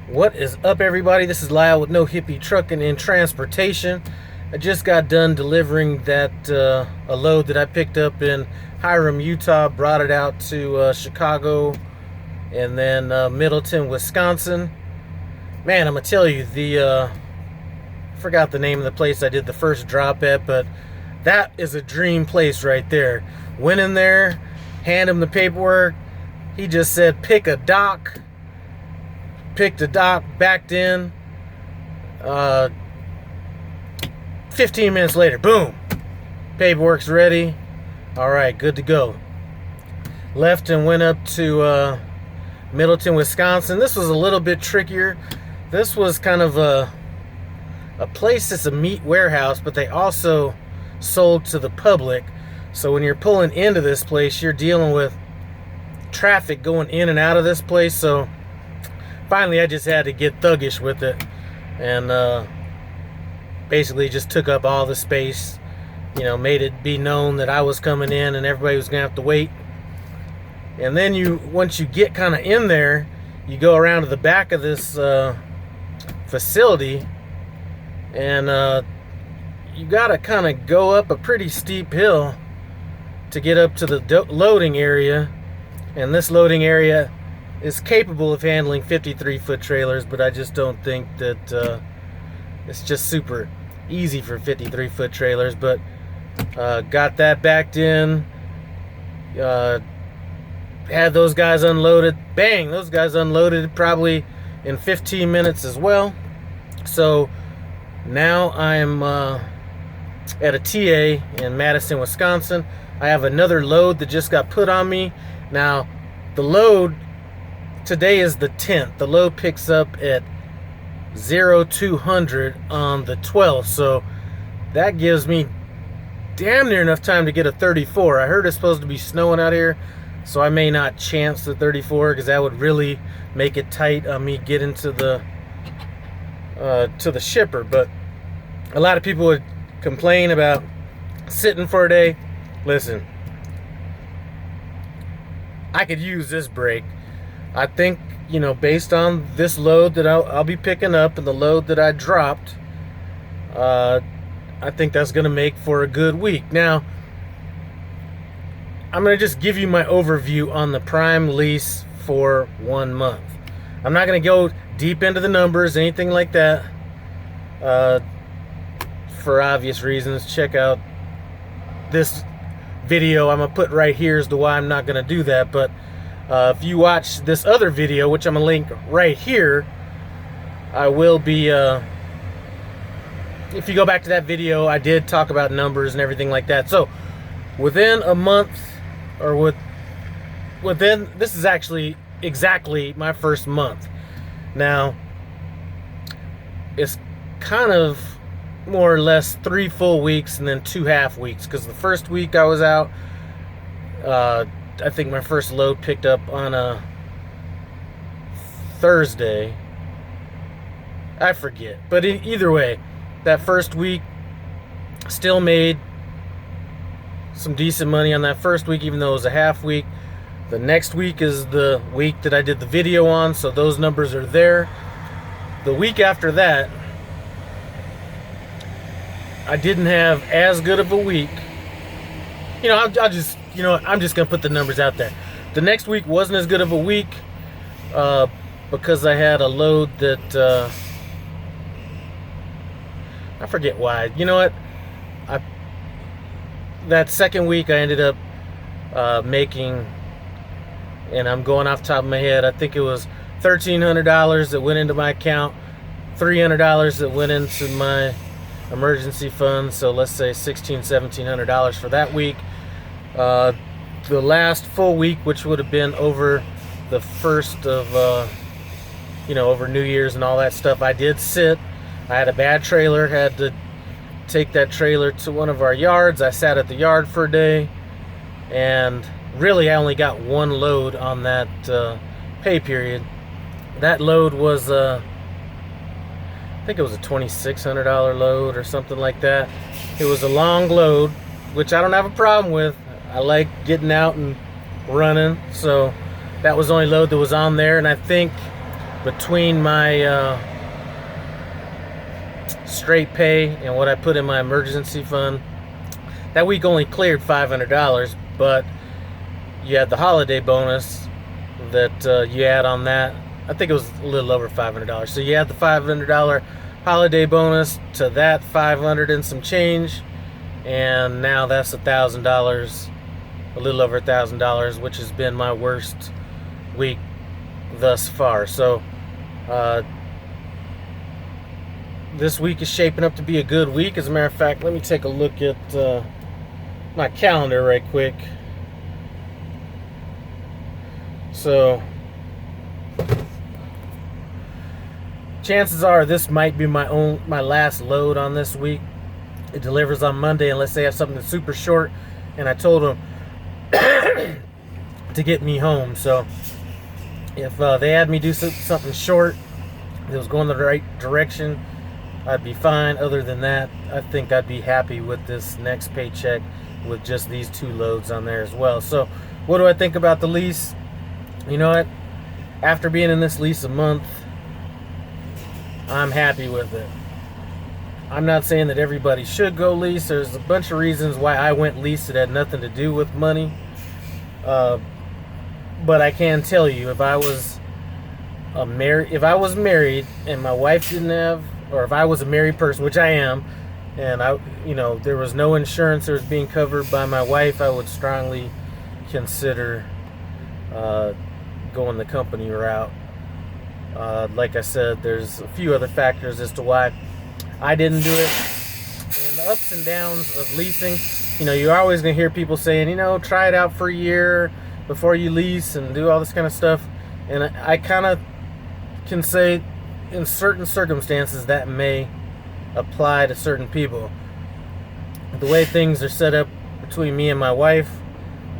What is up, everybody? This is Lyle with No Hippie Trucking and Transportation. I just got done delivering that a load that I picked up in Hiram, Utah, brought it out to Chicago and then Middleton, Wisconsin. Man, I'm gonna tell you, forgot the name of the place I did the first drop at, but that is a dream place right there. Went in there, handed him the paperwork. He just said pick a dock. Picked a dock, backed in. 15 minutes later, boom, paperwork's ready. All right, good to go. Left and went up to Middleton, Wisconsin. This was a little bit trickier. This was kind of a place that's a meat warehouse, but they also sold to the public. So when you're pulling into this place, you're dealing with traffic going in and out of this place. So finally, I just had to get thuggish with it and basically just took up all the space. You know, made it be known that I was coming in and everybody was going to have to wait. And then once you get kind of in there, you go around to the back of this facility and you got to kind of go up a pretty steep hill to get up to the loading area. And this loading area is capable of handling 53-foot trailers, but I just don't think that it's just super easy for 53-foot trailers. But got that backed in, had those guys unloaded. Bang, those guys unloaded probably in 15 minutes as well. So now I'm at a TA in Madison, Wisconsin. I have another load that just got put on me. Now the load today is the 10th. The load picks up at 0200 on the 12th. So that gives me damn near enough time to get a 34. I heard it's supposed to be snowing out here, so I may not chance the 34 because that would really make it tight on me getting to the shipper. But a lot of people would complain about sitting for a day. Listen, I could use this break. I think, you know, based on this load that I'll be picking up and the load that I dropped, I think that's going to make for a good week. Now, I'm going to just give you my overview on the Prime lease for 1 month. I'm not going to go deep into the numbers, anything like that, for obvious reasons. Check out this video I'm going to put right here as to why I'm not going to do that. But if you watch this other video, which I'm going to link right here, I will be, if you go back to that video, I did talk about numbers and everything like that. So within a month, or within, this is actually exactly my first month. Now, it's kind of more or less 3 full weeks and then 2 half weeks, because the first week I was out, I think my first load picked up on a Thursday. I forget. But either way, that first week still made some decent money on that first week, even though it was a half week. The next week is the week that I did the video on, so those numbers are there. The week after that, I didn't have as good of a week. You know, I'll just, you know, I'm just going to put the numbers out there. The next week wasn't as good of a week because I had a load that, I forget why. You know what? That second week I ended up making, and I'm going off the top of my head, I think it was $1,300 that went into my account, $300 that went into my emergency fund. So let's say $1,600–1,700 for that week. The last full week, which would have been over the first of, you know, over New Year's and all that stuff, I did sit. I had a bad trailer, had to take that trailer to one of our yards. I sat at the yard for a day, and really I only got one load on that pay period. That load was, I think it was a $2,600 load or something like that. It was a long load, which I don't have a problem with. I like getting out and running, so that was the only load that was on there. And I think between my straight pay and what I put in my emergency fund, that week only cleared $500, but you had the holiday bonus that you add on that. I think it was a little over $500. So you add the $500 holiday bonus to that $500 and some change, and now that's $1,000, a little over $1,000, which has been my worst week thus far. So this week is shaping up to be a good week. As a matter of fact, let me take a look at my calendar right quick. So chances are this might be my last load on this week. It delivers on Monday unless they have something that's super short, and I told them to get me home. So if they had me do something short that was going the right direction, I'd be fine. Other than that, I think I'd be happy with this next paycheck with just these 2 loads on there as well. So what do I think about the lease? You know what? After being in this lease a month, I'm happy with it. I'm not saying that everybody should go lease. There's a bunch of reasons why I went lease that had nothing to do with money. But I can tell you, if I was married and my wife didn't have, or if I was a married person, which I am, and there was no insurance that was being covered by my wife, I would strongly consider going the company route. Like I said, there's a few other factors as to why I didn't do it. And the ups and downs of leasing, you're always going to hear people saying, try it out for a year before you lease and do all this kind of stuff. And I kind of can say in certain circumstances that may apply to certain people. The way things are set up between me and my wife,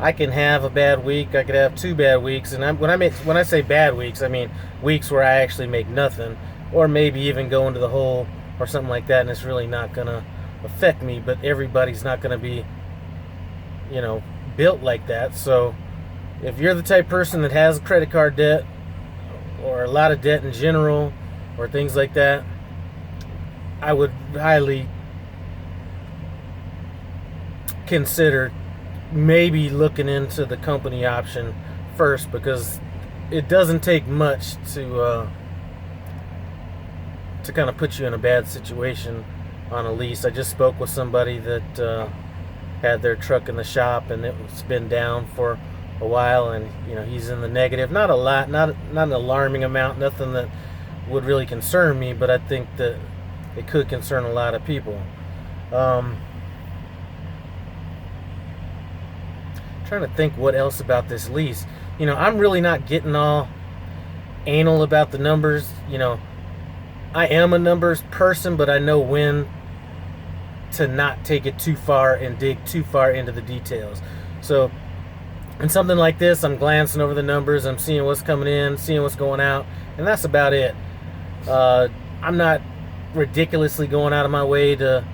I can have a bad week. I could have 2 bad weeks, and when I say bad weeks, I mean weeks where I actually make nothing, or maybe even go into the hole or something like that, and it's really not gonna affect me. But everybody's not gonna be, built like that. So if you're the type of person that has credit card debt or a lot of debt in general or things like that, I would highly consider maybe looking into the company option first, because it doesn't take much to kind of put you in a bad situation on a lease. I just spoke with somebody that had their truck in the shop, and it's been down for a while, and he's in the negative. Not a lot, not an alarming amount, nothing that would really concern me, but I think that it could concern a lot of people. Trying to think what else about this lease. I'm really not getting all anal about the numbers. I am a numbers person, but I know when to not take it too far and dig too far into the details. So in something like this, I'm glancing over the numbers, I'm seeing what's coming in, seeing what's going out, and that's about it. I'm not ridiculously going out of my way to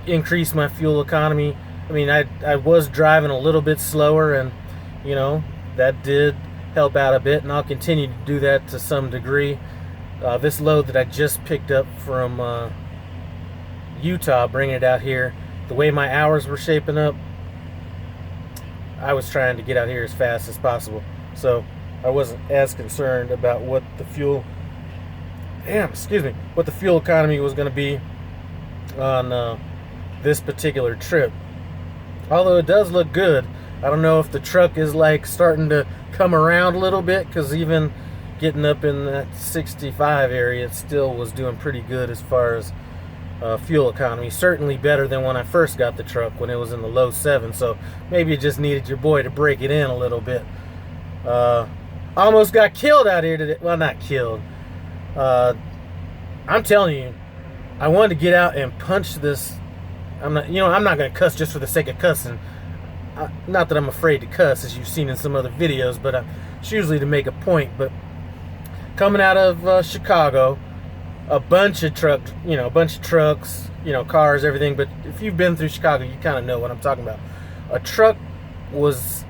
increase my fuel economy. I mean, I was driving a little bit slower, and that did help out a bit, and I'll continue to do that to some degree. This load that I just picked up from Utah, bringing it out here, the way my hours were shaping up, I was trying to get out here as fast as possible, so I wasn't as concerned about what the fuel economy was going to be on this particular trip. Although it does look good. I don't know if the truck is starting to come around a little bit, because even getting up in that 65 area, it still was doing pretty good as far as fuel economy. Certainly better than when I first got the truck, when it was in the low 7. So maybe you just needed your boy to break it in a little bit. Almost got killed out here today. Well, not killed. I'm telling you, I wanted to get out and punch this. I'm not going to cuss just for the sake of cussing. Not that I'm afraid to cuss, as you've seen in some other videos, but it's usually to make a point. But coming out of Chicago, a bunch of trucks, cars, everything. But if you've been through Chicago, you kind of know what I'm talking about. A truck was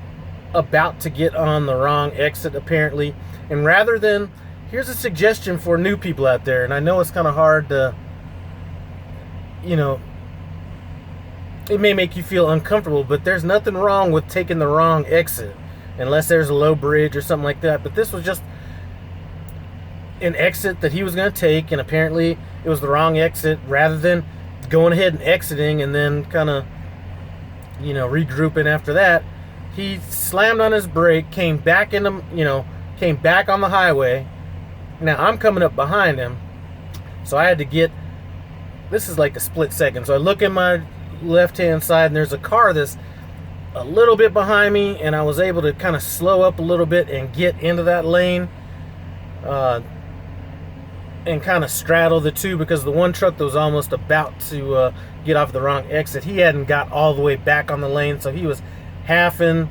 about to get on the wrong exit, apparently, And rather than, here's a suggestion for new people out there, and I know it's kind of hard to, you know, it may make you feel uncomfortable, but there's nothing wrong with taking the wrong exit, unless there's a low bridge or something like that. But this was just an exit that he was going to take, and apparently it was the wrong exit. Rather than going ahead and exiting and then kind of, you know, regrouping after that, he slammed on his brake, came back into, you know, came back on the highway. Now I'm coming up behind him, so I had to get, this is like a split second, so I look in my left hand side and there's a car that's a little bit behind me, and I was able to kind of slow up a little bit and get into that lane, and kind of straddle the two, because the one truck that was almost about to get off the wrong exit, he hadn't got all the way back on the lane, so he was half in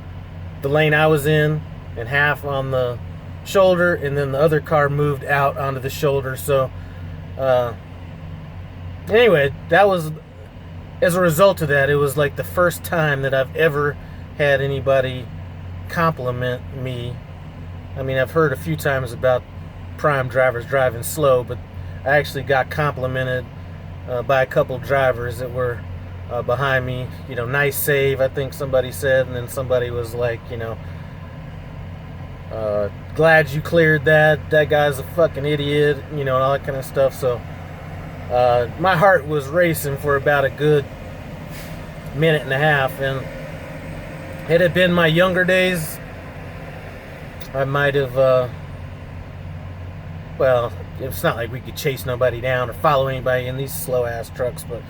the lane I was in and half on the shoulder, and then the other car moved out onto the shoulder. So anyway, that was, as a result of that, it was like the first time that I've ever had anybody compliment me. I mean, I've heard a few times about Prime drivers driving slow, but I actually got complimented by a couple drivers that were behind me. You know, nice save, I think somebody said, and then somebody was like, you know, glad you cleared that. That guy's a fucking idiot, you know, and all that kind of stuff. So my heart was racing for about a good minute and a half, and had it been my younger days, I might have, well, it's not like we could chase nobody down or follow anybody in these slow ass trucks, but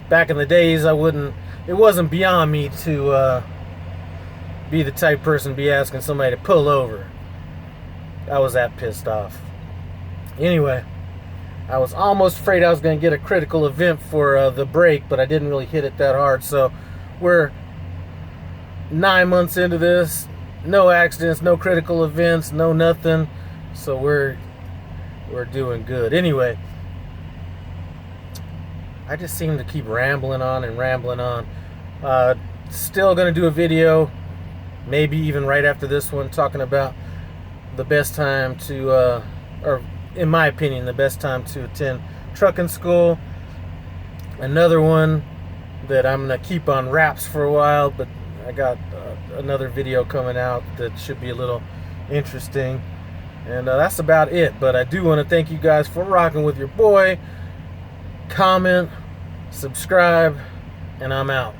back in the days, I wouldn't, it wasn't beyond me to be the type person to be asking somebody to pull over. I was that pissed off. Anyway, I was almost afraid I was going to get a critical event for the brake, but I didn't really hit it that hard. So we're 9 months into this, no accidents, no critical events, no nothing. So we're doing good. Anyway, I just seem to keep rambling on and rambling on. Still going to do a video, maybe even right after this one, talking about the best time to, or in my opinion, the best time to attend trucking school. Another one that I'm going to keep on wraps for a while, but I got another video coming out that should be a little interesting. And that's about it. But I do want to thank you guys for rocking with your boy. Comment, subscribe, and I'm out.